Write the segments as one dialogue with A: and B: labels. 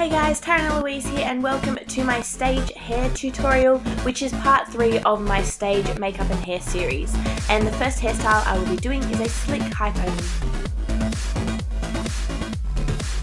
A: Hey guys, Taryn Elouise here and welcome to my stage hair tutorial, which is part 3 of my stage makeup and hair series. And the first hairstyle I will be doing is a slick high pony.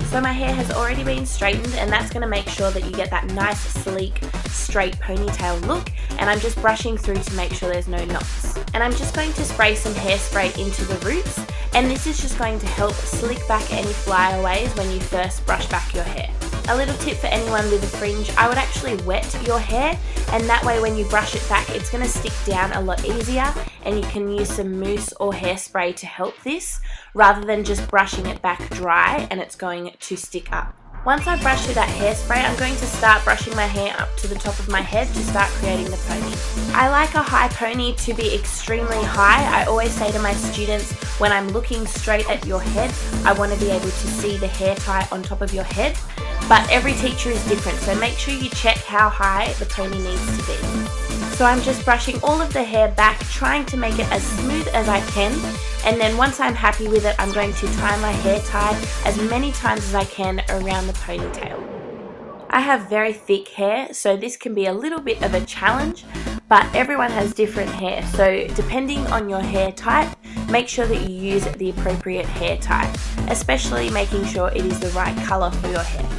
A: So my hair has already been straightened, and that's going to make sure that you get that nice sleek straight ponytail look, and I'm just brushing through to make sure there's no knots. And I'm just going to spray some hairspray into the roots, and this is just going to help slick back any flyaways when you first brush back your hair. A little tip for anyone with a fringe, I would actually wet your hair, and that way when you brush it back it's going to stick down a lot easier, and you can use some mousse or hairspray to help this, rather than just brushing it back dry and it's going to stick up. Once I brush through that hairspray, I'm going to start brushing my hair up to the top of my head to start creating the pony. I like a high pony to be extremely high. I always say to my students, when I'm looking straight at your head, I want to be able to see the hair tie on top of your head. But every teacher is different, so make sure you check how high the pony needs to be. So I'm just brushing all of the hair back, trying to make it as smooth as I can, and then once I'm happy with it, I'm going to tie my hair tie as many times as I can around the ponytail. I have very thick hair, so this can be a little bit of a challenge, but everyone has different hair, so depending on your hair type, make sure that you use the appropriate hair tie, especially making sure it is the right colour for your hair.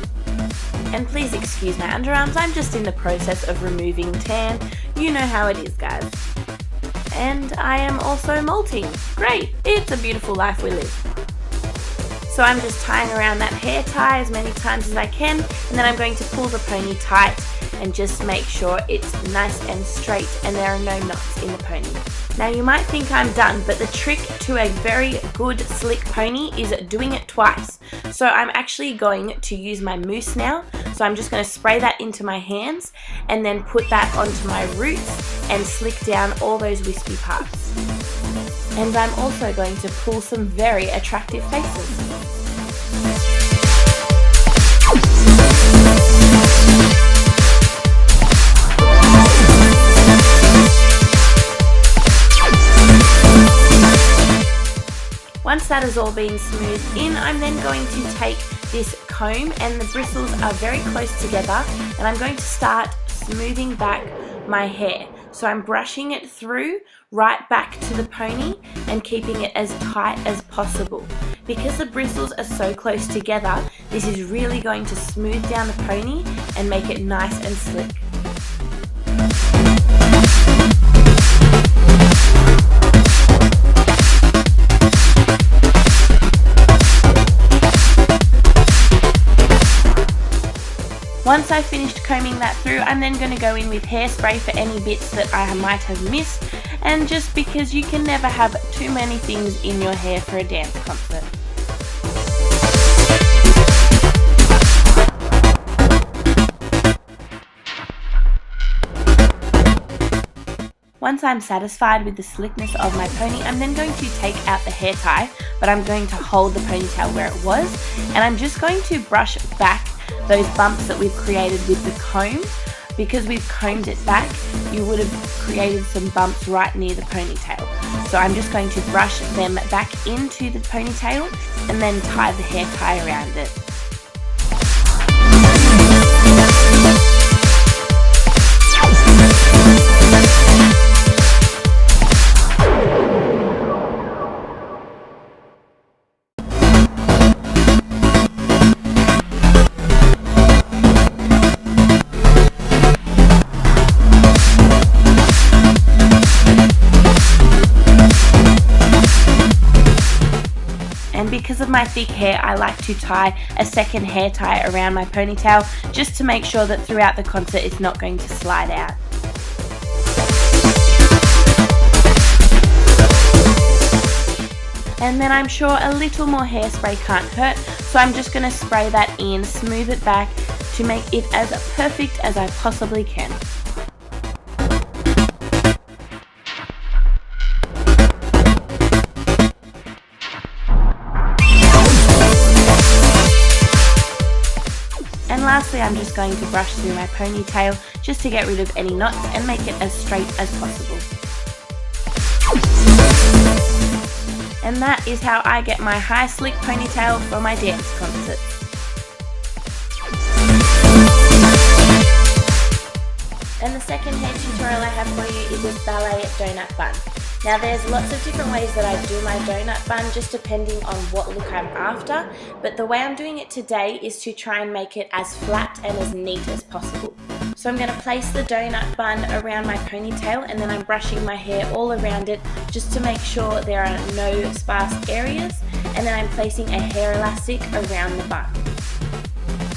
A: And please excuse my underarms, I'm just in the process of removing tan. You know how it is, guys. And I am also molting. Great, it's a beautiful life we live. So I'm just tying around that hair tie as many times as I can, and then I'm going to pull the pony tight and just make sure it's nice and straight and there are no knots in the pony. Now you might think I'm done, but the trick to a very good slick pony is doing it twice. So I'm actually going to use my mousse now. So I'm just going to spray that into my hands and then put that onto my roots and slick down all those wispy parts. And I'm also going to pull some very attractive faces. Once that has all been smoothed in, I'm then going to take this comb, and the bristles are very close together, and I'm going to start smoothing back my hair. So I'm brushing it through right back to the pony and keeping it as tight as possible. Because the bristles are so close together, this is really going to smooth down the pony and make it nice and slick. Once I've finished combing that through, I'm then going to go in with hairspray for any bits that I might have missed, and just because you can never have too many things in your hair for a dance concert. Once I'm satisfied with the slickness of my pony, I'm then going to take out the hair tie, but I'm going to hold the ponytail where it was, and I'm just going to brush back those bumps that we've created with the comb. Because we've combed it back, you would have created some bumps right near the ponytail. So I'm just going to brush them back into the ponytail and then tie the hair tie around it. And because of my thick hair, I like to tie a second hair tie around my ponytail just to make sure that throughout the concert it's not going to slide out. And then I'm sure a little more hairspray can't hurt, so I'm just going to spray that in, smooth it back to make it as perfect as I possibly can. And lastly, I'm just going to brush through my ponytail just to get rid of any knots and make it as straight as possible. And that is how I get my high slick ponytail for my dance concerts. second hair tutorial I have for you is this ballet donut bun. Now there's lots of different ways that I do my donut bun, just depending on what look I'm after, but the way I'm doing it today is to try and make it as flat and as neat as possible. So I'm going to place the donut bun around my ponytail, and then I'm brushing my hair all around it just to make sure there are no sparse areas, and then I'm placing a hair elastic around the bun.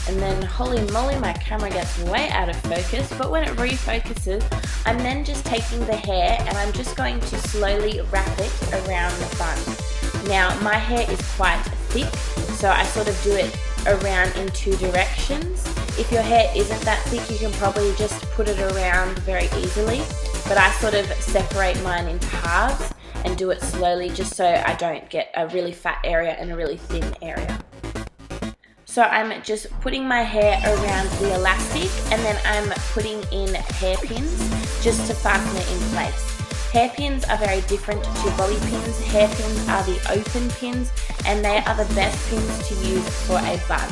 A: And then holy moly, my camera gets way out of focus, but when it refocuses, I'm then just taking the hair and I'm just going to slowly wrap it around the bun. Now my hair is quite thick, so I sort of do it around in two directions. If your hair isn't that thick, you can probably just put it around very easily, but I sort of separate mine into halves and do it slowly just so I don't get a really fat area and a really thin area. So I'm just putting my hair around the elastic, and then I'm putting in hairpins just to fasten it in place. Hairpins are very different to bobby pins. Hairpins are the open pins, and they are the best pins to use for a bun.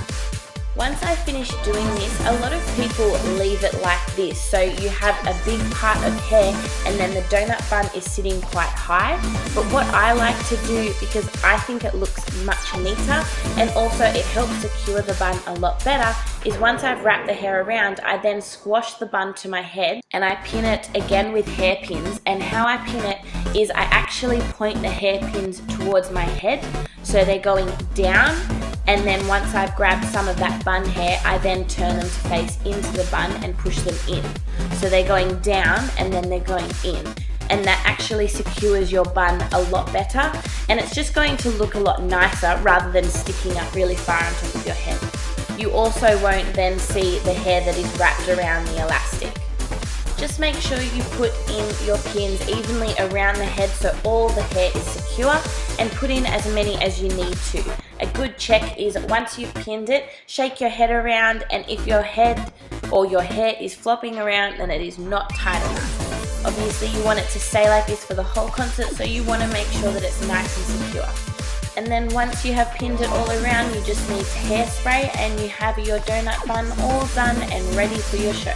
A: Once I finish doing this, a lot of people leave it like this. So you have a big part of hair and then the donut bun is sitting quite high. But what I like to do, because I think it looks much neater and also it helps secure the bun a lot better, is once I've wrapped the hair around, I then squash the bun to my head and I pin it again with hairpins. And how I pin it is I actually point the hairpins towards my head, so they're going down. And then once I've grabbed some of that bun hair, I then turn them to face into the bun and push them in. So they're going down and then they're going in. And that actually secures your bun a lot better. And it's just going to look a lot nicer rather than sticking up really far on top of your head. You also won't then see the hair that is wrapped around the elastic. Just make sure you put in your pins evenly around the head so all the hair is secure, and put in as many as you need to. A good check is once you've pinned it, shake your head around, and if your head or your hair is flopping around, then it is not tight enough. Obviously you want it to stay like this for the whole concert, so you want to make sure that it's nice and secure. And then once you have pinned it all around, you just need hairspray and you have your donut bun all done and ready for your show.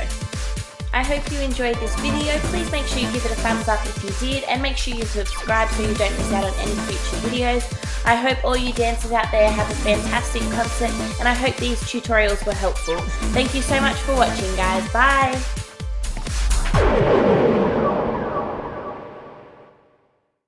A: I hope you enjoyed this video. Please make sure you give it a thumbs up if you did, and make sure you subscribe so you don't miss out on any future videos. I hope all you dancers out there have a fantastic concert, and I hope these tutorials were helpful. Thank you so much for watching, guys. Bye!